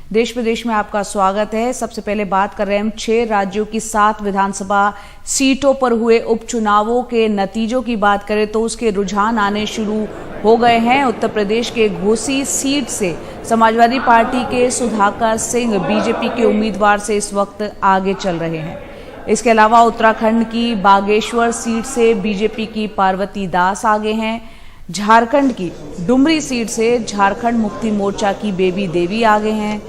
देश विदेश में आपका स्वागत है। सबसे पहले बात कर रहे हैं हम 6 राज्यों की 7 विधानसभा सीटों पर हुए उपचुनावों के नतीजों की बात करें तो उसके रुझान आने शुरू हो गए हैं। उत्तर प्रदेश के घोसी सीट से समाजवादी पार्टी के सुधाकर सिंह बीजेपी के उम्मीदवार से इस वक्त आगे चल रहे हैं। इसके अलावा उत्तराखंड की बागेश्वर सीट से बीजेपी की पार्वती दास आगे हैं। झारखंड की डुमरी सीट से झारखंड मुक्ति मोर्चा की बेबी देवी आगे हैं।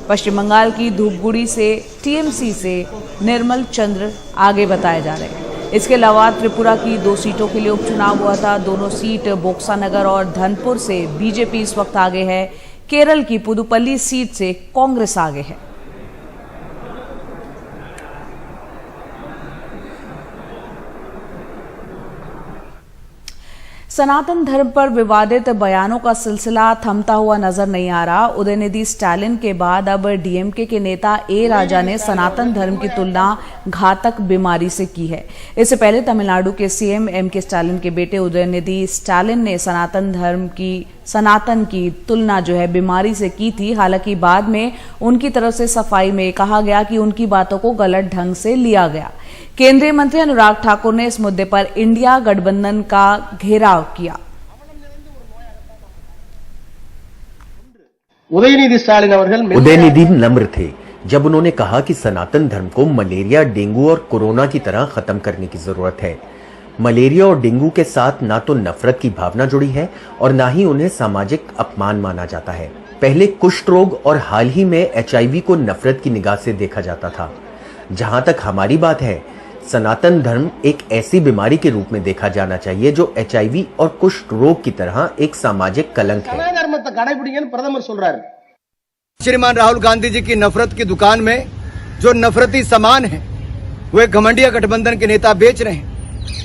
पश्चिम बंगाल की धूपगुड़ी से टीएमसी से निर्मल चंद्र आगे बताए जा रहे हैं। इसके अलावा त्रिपुरा की 2 सीटों के लिए उपचुनाव हुआ था। दोनों सीट बोक्सानगर और धनपुर से बीजेपी इस वक्त आगे है। केरल की पुदुपल्ली सीट से कांग्रेस आगे है। सनातन धर्म पर विवादित बयानों का सिलसिला थमता हुआ नजर नहीं आ रहा। उदयनिधि स्टालिन के बाद अब डीएमके के नेता ए राजा ने सनातन धर्म की तुलना घातक बीमारी से की है। इससे पहले तमिलनाडु के सीएम एमके स्टालिन के बेटे उदयनिधि स्टालिन ने सनातन की तुलना जो है बीमारी से की थी। हालांकि बाद में उनकी तरफ से सफाई में कहा गया कि उनकी बातों को गलत ढंग से लिया गया। केंद्रीय मंत्री अनुराग ठाकुर ने इस मुद्दे पर इंडिया गठबंधन का घेराव किया। उदयनिधि नम्र थे जब उन्होंने कहा कि सनातन धर्म को मलेरिया, डेंगू और कोरोना की तरह खत्म करने की जरूरत है। मलेरिया और डेंगू के साथ ना तो नफरत की भावना जुड़ी है और ना ही उन्हें सामाजिक अपमान माना जाता है। पहले कुष्ठ रोग और हाल ही में एचआईवी को नफरत की निगाह से देखा जाता था। जहां तक हमारी बात है, सनातन धर्म एक ऐसी बीमारी के रूप में देखा जाना चाहिए जो एचआईवी और कुष्ठ रोग की तरह एक सामाजिक कलंक है। श्रीमान राहुल गांधी जी की नफरत की दुकान में जो नफरती सामान है वे घमंडिया गठबंधन के नेता बेच रहे हैं।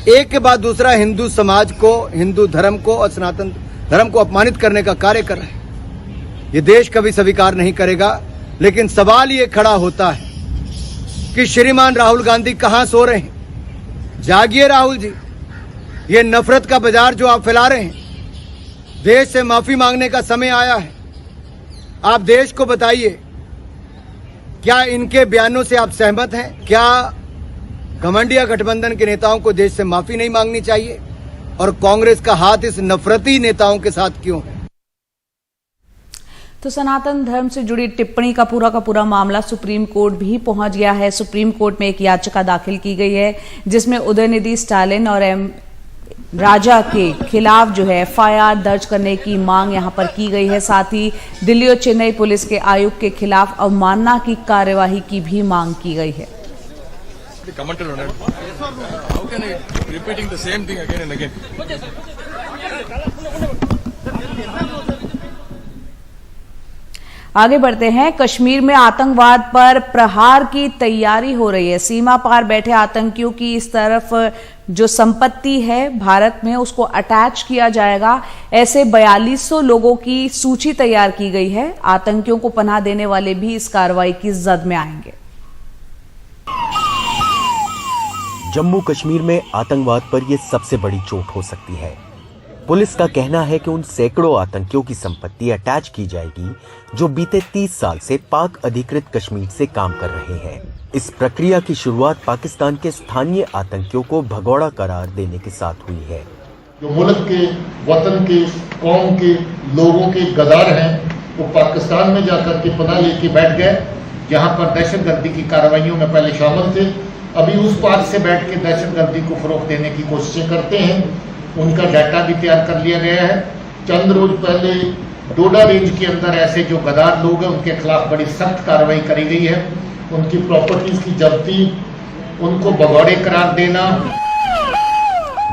एक के बाद दूसरा हिंदू समाज को, हिंदू धर्म को और सनातन धर्म को अपमानित करने का कार्य कर रहे हैं। ये देश कभी स्वीकार नहीं करेगा। लेकिन सवाल ये खड़ा होता है कि श्रीमान राहुल गांधी कहां सो रहे हैं। जागिए राहुल जी, ये नफरत का बाजार जो आप फैला रहे हैं, देश से माफी मांगने का समय आया है। आप देश को बताइए, क्या इनके बयानों से आप सहमत हैं? क्या घमंडिया गठबंधन के नेताओं को देश से माफी नहीं मांगनी चाहिए? और कांग्रेस का हाथ इस नफरती नेताओं के साथ क्यों है? तो सनातन धर्म से जुड़ी टिप्पणी का पूरा मामला सुप्रीम कोर्ट भी पहुंच गया है। सुप्रीम कोर्ट में एक याचिका दाखिल की गई है जिसमें उदयनिधि स्टालिन और एम राजा के खिलाफ जो है एफआईआर दर्ज करने की मांग यहां पर की गई है। साथ ही दिल्ली और चेन्नई पुलिस के आयुक्त के खिलाफ अवमानना की कार्यवाही की भी मांग की गई है। आगे बढ़ते हैं। कश्मीर में आतंकवाद पर प्रहार की तैयारी हो रही है। सीमा पार बैठे आतंकियों की इस तरफ जो संपत्ति है भारत में उसको अटैच किया जाएगा। ऐसे 4200 लोगों की सूची तैयार की गई है। आतंकियों को पनाह देने वाले भी इस कार्रवाई की जद में आएंगे। जम्मू कश्मीर में आतंकवाद पर यह सबसे बड़ी चोट हो सकती है। पुलिस का कहना है कि उन सैकड़ों आतंकियों की संपत्ति अटैच की जाएगी जो बीते 30 साल से पाक अधिकृत कश्मीर से काम कर रहे हैं। इस प्रक्रिया की शुरुआत पाकिस्तान के स्थानीय आतंकियों को भगोड़ा करार देने के साथ हुई है। जो मुल्क के, वतन के, कौम के लोगों के गद्दार हैं वो पाकिस्तान में जाकर के पनाह लेके बैठ गए, जहां पर दहशतगर्दी की कार्रवाइयों में पहले शामिल थे। अभी उस पार से बैठ के दहशतगर्दी को फरोग देने की कोशिशें करते हैं। उनका डाटा भी तैयार कर लिया गया है। चंद रोज पहले डोडा रेंज के अंदर ऐसे जो गद्दार लोग हैं उनके खिलाफ बड़ी सख्त कार्रवाई करी गई है। उनकी प्रॉपर्टीज की जब्ती, उनको भगौड़े करार देना।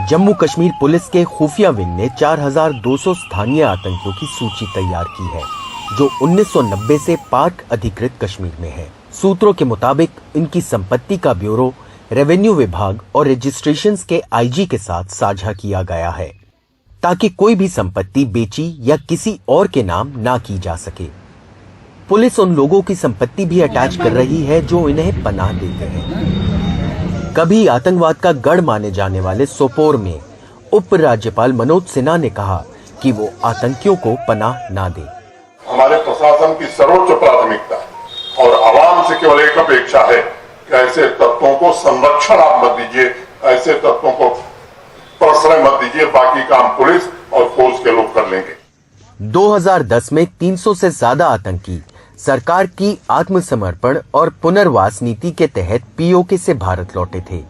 जम्मू कश्मीर पुलिस के खुफिया विंग ने 4200 स्थानीय आतंकियों की सूची तैयार की है जो 1990 से पाक अधिकृत कश्मीर में है। सूत्रों के मुताबिक इनकी संपत्ति का ब्यूरो रेवेन्यू विभाग और रजिस्ट्रेशंस के आईजी के साथ साझा किया गया है ताकि कोई भी संपत्ति बेची या किसी और के नाम ना की जा सके। पुलिस उन लोगों की संपत्ति भी अटैच कर रही है जो इन्हें पनाह देते हैं। कभी आतंकवाद का गढ़ माने जाने वाले सोपोर में उपराज्यपाल मनोज सिन्हा ने कहा कि वो आतंकियों को पनाह ना दे। हमारे प्रशासन की सर्वोच्च प्राथमिकता है और आवाम से केवल एक अपेक्षा है कि ऐसे तत्वों को संरक्षण आप मत दीजिए, ऐसे तत्वों को प्रश्रय मत दीजिए, बाकी काम पुलिस और फोर्स के लोग कर लेंगे। 2010 में 300 से ज्यादा आतंकी सरकार की आत्मसमर्पण और पुनर्वास नीति के तहत पीओके से भारत लौटे थे,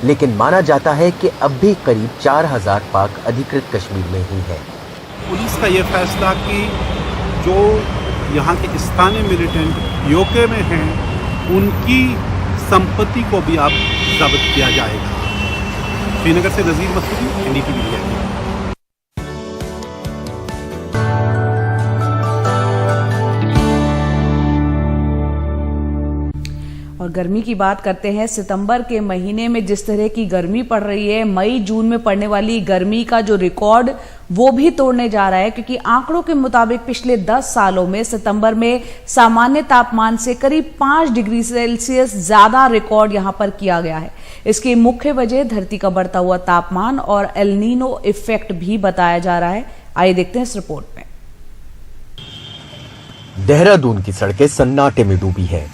लेकिन माना जाता है कि अब भी करीब 4000 पाक अधिकृत कश्मीर में ही है। पुलिस का यह फैसला कि जो यहाँ के स्थानीय मिलिटेंट पीओके में हैं, उनकी संपत्ति को भी अब जब्त किया जाएगा। श्रीनगर से नजीर मसूदी, एनडीटीवी इंडिया। और गर्मी की बात करते हैं। सितंबर के महीने में जिस तरह की गर्मी पड़ रही है, मई जून में पड़ने वाली गर्मी का जो रिकॉर्ड वो भी तोड़ने जा रहा है, क्योंकि आंकड़ों के मुताबिक पिछले 10 सालों में सितंबर में सामान्य तापमान से करीब 5 डिग्री सेल्सियस ज्यादा रिकॉर्ड यहां पर किया गया है। इसकी मुख्य वजह धरती का बढ़ता हुआ तापमान और एल नीनो इफेक्ट भी बताया जा रहा है। आइए देखते हैं इस रिपोर्ट में। देहरादून की सड़कें सन्नाटे में डूबी है।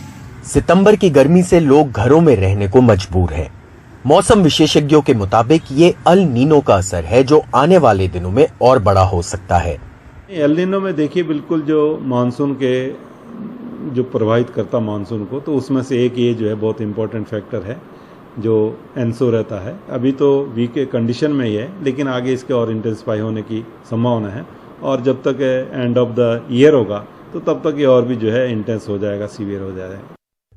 सितंबर की गर्मी से लोग घरों में रहने को मजबूर हैं। मौसम विशेषज्ञों के मुताबिक ये अल नीनो का असर है, जो आने वाले दिनों में और बड़ा हो सकता है। एल नीनो में देखिए, बिल्कुल जो मानसून के जो प्रभावित करता मानसून को, तो उसमें से एक ये जो है बहुत इंपॉर्टेंट फैक्टर है जो एनसो रहता है। अभी तो वीक कंडीशन में ही है, लेकिन आगे इसके और इंटेंसिफाई होने की संभावना है और जब तक एंड ऑफ द ईयर होगा तो तब तक ये और भी जो है इंटेंस हो जाएगा, सीवियर हो जाएगा।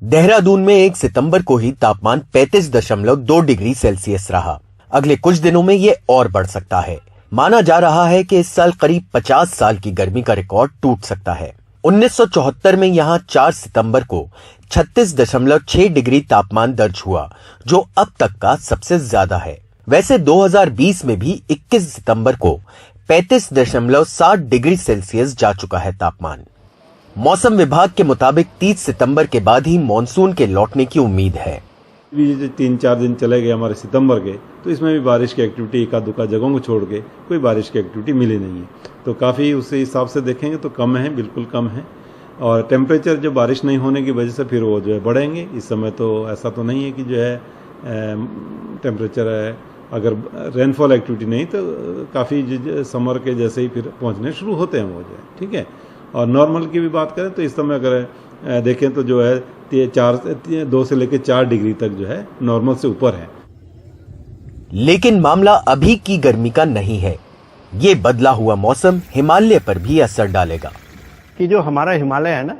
देहरादून में 1 सितंबर को ही तापमान 35.2 डिग्री सेल्सियस रहा। अगले कुछ दिनों में ये और बढ़ सकता है। माना जा रहा है कि इस साल करीब 50 साल की गर्मी का रिकॉर्ड टूट सकता है। 1974 में यहाँ 4 सितंबर को 36.6 डिग्री तापमान दर्ज हुआ, जो अब तक का सबसे ज्यादा है। वैसे 2020 में भी 21 सितंबर को 35.7 डिग्री सेल्सियस जा चुका है तापमान। मौसम विभाग के मुताबिक 30 सितंबर के बाद ही मॉनसून के लौटने की उम्मीद है। 3-4 दिन चले गए हमारे सितंबर के, तो इसमें भी बारिश की एक्टिविटी एका दुका जगहों को छोड़ के कोई बारिश की एक्टिविटी मिली नहीं है। तो काफ़ी उससे हिसाब से देखेंगे तो कम है, बिल्कुल कम है। और टेम्परेचर जो बारिश नहीं होने की वजह से फिर वो जो है बढ़ेंगे। इस समय तो ऐसा तो नहीं है कि जो है टेम्परेचर है, अगर रेनफॉल एक्टिविटी नहीं तो काफ़ी समर के जैसे ही फिर पहुँचने शुरू होते हैं वो जो है, ठीक है। और नॉर्मल की भी बात करें तो इस समय अगर देखें तो जो है 2 से लेकर 4 डिग्री तक जो है नॉर्मल से ऊपर है। लेकिन मामला अभी की गर्मी का नहीं है। ये बदला हुआ मौसम हिमालय पर भी असर डालेगा। कि जो हमारा हिमालय है ना,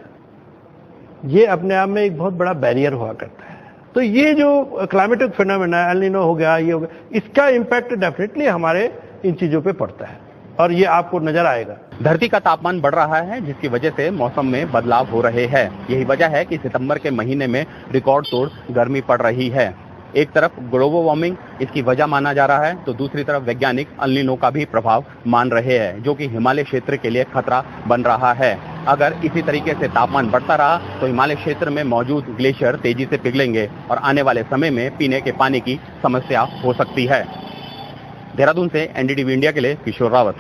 ये अपने आप में एक बहुत बड़ा बैरियर हुआ करता है। तो ये जो क्लाइमेटिक फिनोमेना एल नीनो हो गया, ये हो गया, इसका इम्पैक्ट डेफिनेटली हमारे इन चीजों पे पड़ता है और ये आपको नजर आएगा। धरती का तापमान बढ़ रहा है, जिसकी वजह से मौसम में बदलाव हो रहे हैं। यही वजह है कि सितंबर के महीने में रिकॉर्ड तोड़ गर्मी पड़ रही है। एक तरफ ग्लोबल वार्मिंग इसकी वजह माना जा रहा है, तो दूसरी तरफ वैज्ञानिक एल नीनो का भी प्रभाव मान रहे हैं, जो कि हिमालय क्षेत्र के लिए खतरा बन रहा है। अगर इसी तरीके से तापमान बढ़ता रहा तो हिमालय क्षेत्र में मौजूद ग्लेशियर तेजी से पिघलेंगे और आने वाले समय में पीने के पानी की समस्या हो सकती है। देहरादून से एनडीटीवी इंडिया के लिए किशोर रावत।